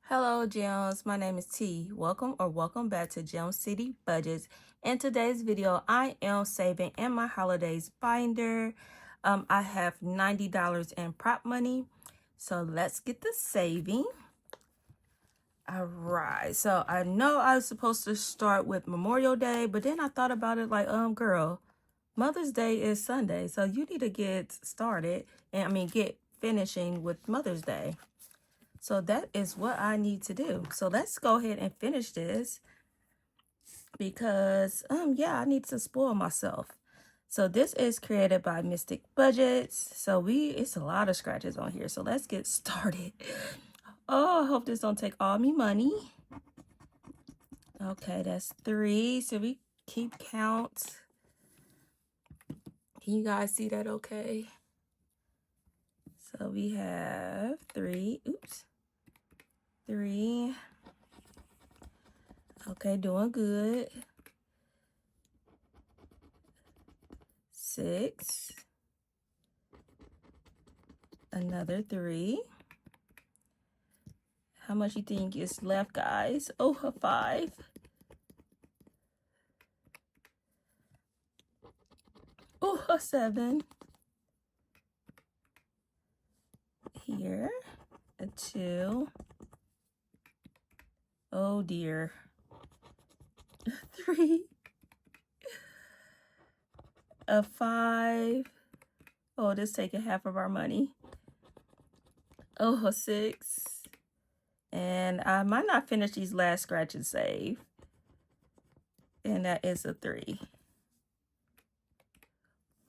Hello gems, my name is T. Welcome back to Gem City Budgets. In today's video, I am saving in my holidays binder. I have $90 in prop money. So let's get the saving. All right, so I know I was supposed to start with Memorial Day, but then I thought about it like, girl, Mother's Day is Sunday, so you need to get started and get finishing with Mother's Day. So that is what I need to do. So let's go ahead and finish this because, I need to spoil myself. So this is created by Mystic Budgets. So it's a lot of scratches on here. So let's get started. Oh, I hope this don't take all me money. Okay, that's 3. So we keep count. Can you guys see that okay? So we have 3. Oops. 3. Okay, doing good. 6. Another 3. How much you think is left, guys? Oh, a 5. Oh, a 7. Here, a 2. Oh dear. 3. A 5. Oh, this taking half of our money. Oh, a 6. And I might not finish these last scratch and save. And that is a 3.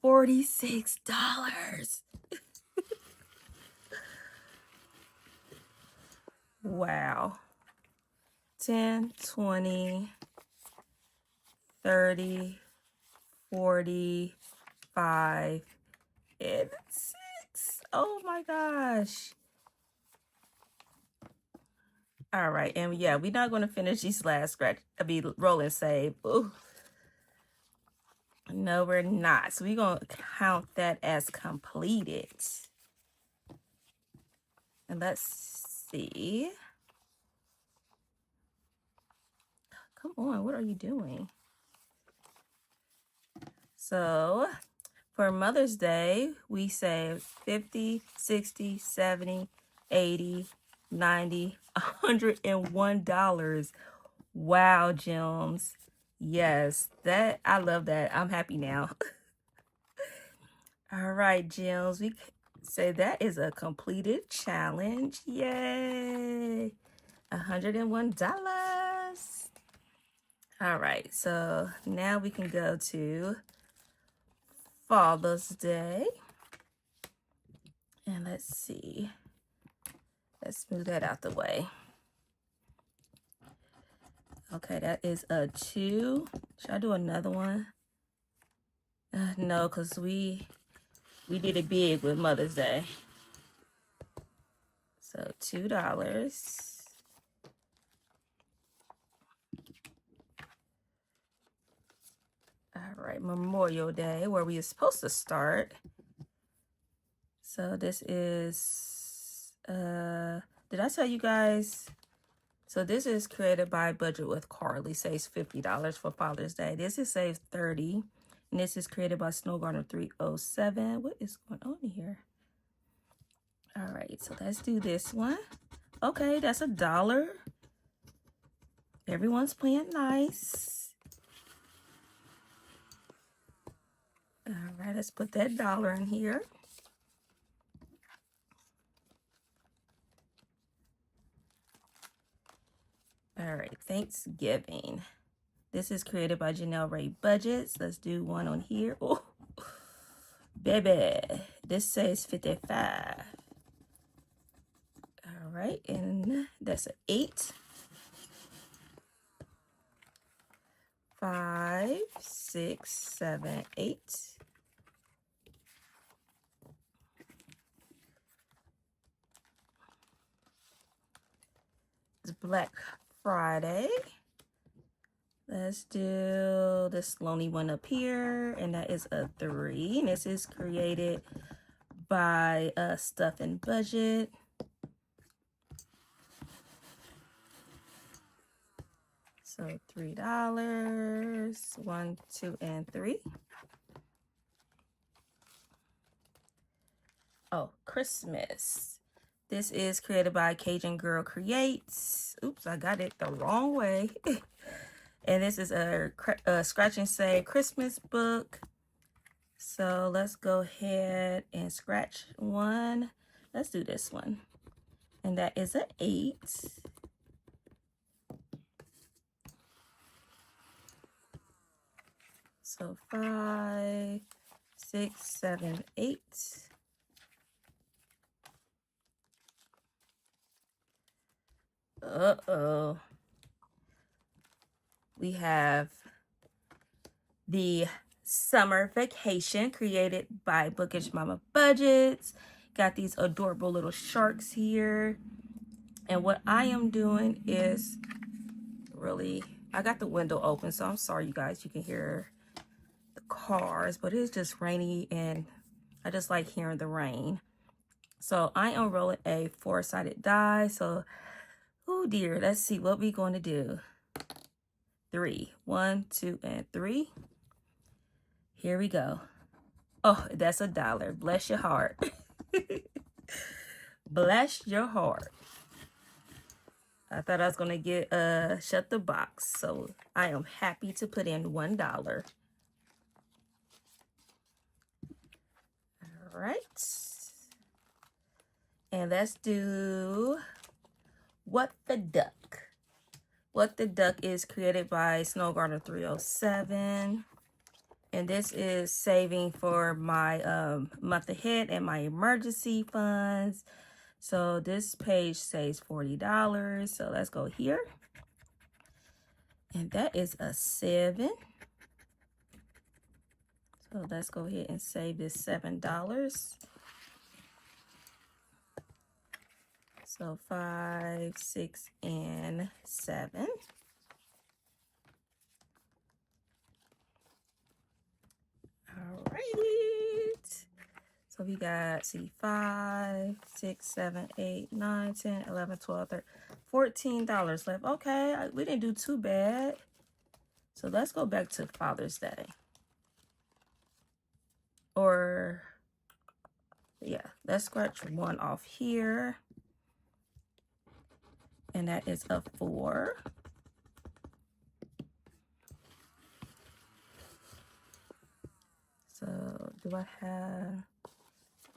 $46. Wow. 10, 20, 30, 45, and 6. Oh my gosh. All right, and yeah, we're not going to finish these last scratch. Roll and save. Ooh. No, we're not. So we're going to count that as completed. And let's see. Come on, what are you doing? So for Mother's Day, we saved 50, 60, 70, 80, 90, $101. Wow, gems. Yes, I love that. I'm happy now. All right, gems. We say that is a completed challenge. Yay. $101. All right, so now we can go to Father's Day. And let's see. Let's move that out the way. Okay, that is a 2. Should I do another one? No, because we did it big with Mother's Day. So $2. All right, Memorial Day, where we are supposed to start. So this is, did I tell you guys? So this is created by Budget with Carly. Saves $50 for Father's Day. This is saves $30. And this is created by Snowgarden 307. What is going on here? All right, so let's do this one. Okay, that's $1. Everyone's playing nice. All right, let's put that $1 in here. All right, Thanksgiving. This is created by Janelle Ray Budgets. Let's do one on here. Oh, baby. This says 55. All right, and that's an 8. 5, 6, 7, 8. It's Black Friday. Let's do this lonely one up here, and that is a 3. And this is created by Stuff and Budget. So $3, 1, 2, and 3. Oh, Christmas. This is created by Cajangirlcreates. Oops, I got it the wrong way. And this is a scratch and save Christmas book. So let's go ahead and scratch one. Let's do this one. And that is an 8. So 5, 6, 7, 8. Uh-oh. We have the summer vacation created by Bookish Mama Budgets. Got these adorable little sharks here. And what I am doing is really, I got the window open, so I'm sorry you guys, you can hear the cars, but it's just rainy and I just like hearing the rain. So I am rolling a 4-sided die. So, oh dear, let's see what we're going to do. 3, 1, 2, and 3. Here we go. Oh, that's $1. Bless your heart. Bless your heart. I thought I was going to get shut the box. So I am happy to put in $1. All right. And let's do What the Duck. What the Duck is created by Snow Gardener 307. And this is saving for my month ahead and my emergency funds. So this page saves $40. So let's go here. And that is a 7. So let's go ahead and save this $7. So 5, 6, and 7. All right. So we got, see, 5, 6, 7, 8, 9, 10, 11, 12, 13, $14 left. Okay, we didn't do too bad. So let's go back to Father's Day. Or, yeah, let's scratch one off here. And that is a 4. So do I have,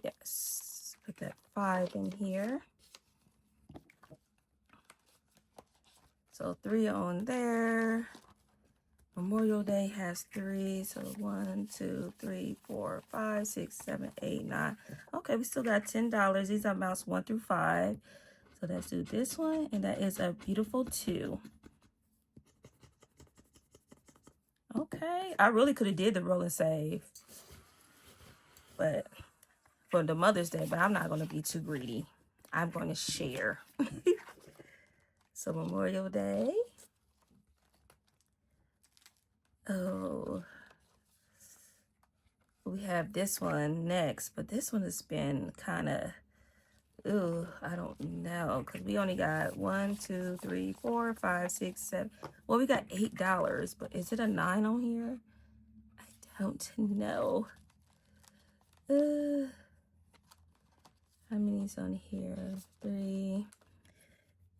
yes, put that 5 in here. So 3 on there. Memorial Day has 3. So 1, 2, 3, 4, 5, 6, 7, 8, 9. Okay, we still got $10. These are amounts 1 through 5. So let's do this one. And that is a beautiful 2. Okay, I really could have did the roll and save. But for the Mother's Day, but I'm not going to be too greedy. I'm going to share. So Memorial Day. Oh, we have this one next, but this one has been kind of, ooh, I don't know, because we only got 1, 2, 3, 4, 5, 6, 7. Well, we got $8, but is it a 9 on here? I don't know. How many's on here? 3.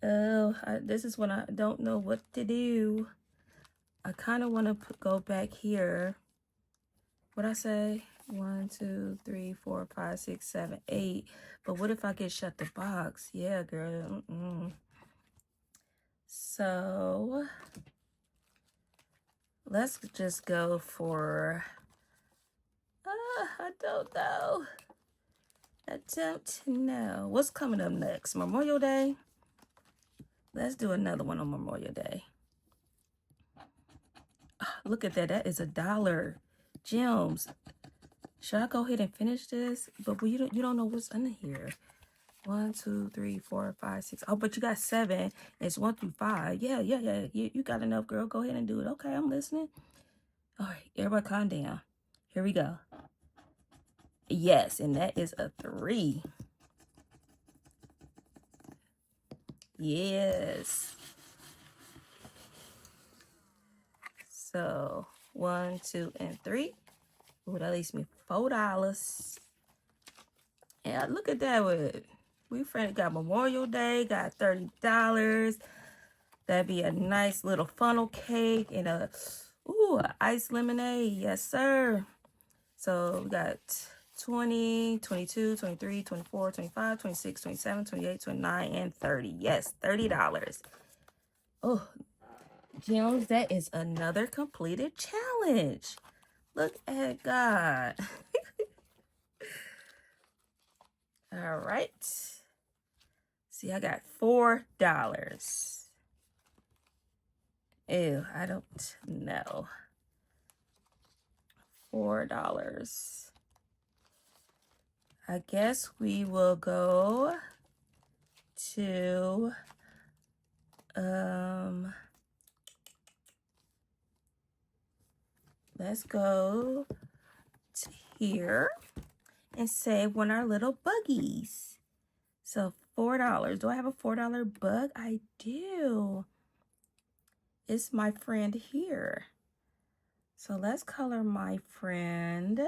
Oh, this is when I don't know what to do. I kind of want to go back here. What'd I say? 1, 2, 3, 4, 5, 6, 7, 8. But what if I get shut the box? Yeah, girl. So let's just go for, I don't know. I don't know. What's coming up next? Memorial Day? Let's do another one on Memorial Day. Look at that. That is $1. Gems. Should I go ahead and finish this? But you don't know what's in here. 1, 2, 3, 4, 5, 6. Oh, but you got 7. It's 1 through 5. Yeah. You got enough, girl. Go ahead and do it. Okay, I'm listening. All right, everybody calm down. Here we go. Yes, and that is a 3. Yes. So 1, 2, and 3 would at least me $4. And look at that, we got Memorial Day, got $30. That'd be a nice little funnel cake and a iced lemonade. Yes, sir. So we got 20, 22, 23, 24, 25, 26, 27, 28, 29, and 30. Yes, $30. Oh, gems, that is another completed challenge. Look at God. All right. See, I got $4. Ew, I don't know. $4. I guess we will go to let's go to here and save one of our little buggies. So $4. Do I have a $4 bug? I do. It's my friend here. So let's color my friend.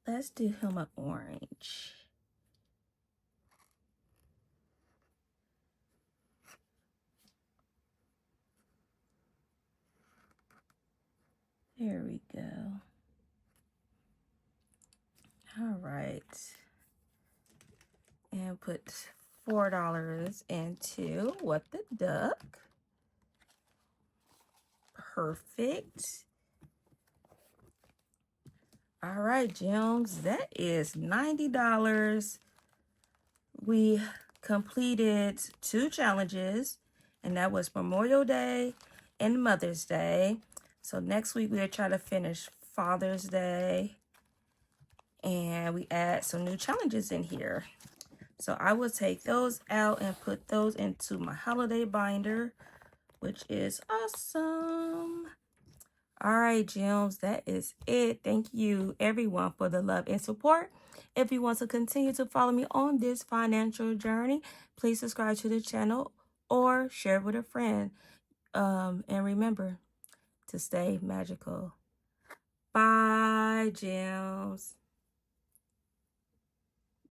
Let's do him an orange. There we go. All right. And put $4 into What the Duck. Perfect. All right, gems, that is $90. We completed 2 challenges, and that was Memorial Day and Mother's Day. So next week we'll try to finish Father's Day, and we add some new challenges in here. So I will take those out and put those into my holiday binder, which is awesome. All right, gems, that is it. Thank you, everyone, for the love and support. If you want to continue to follow me on this financial journey, please subscribe to the channel or share it with a friend. And remember to stay magical. Bye, gems.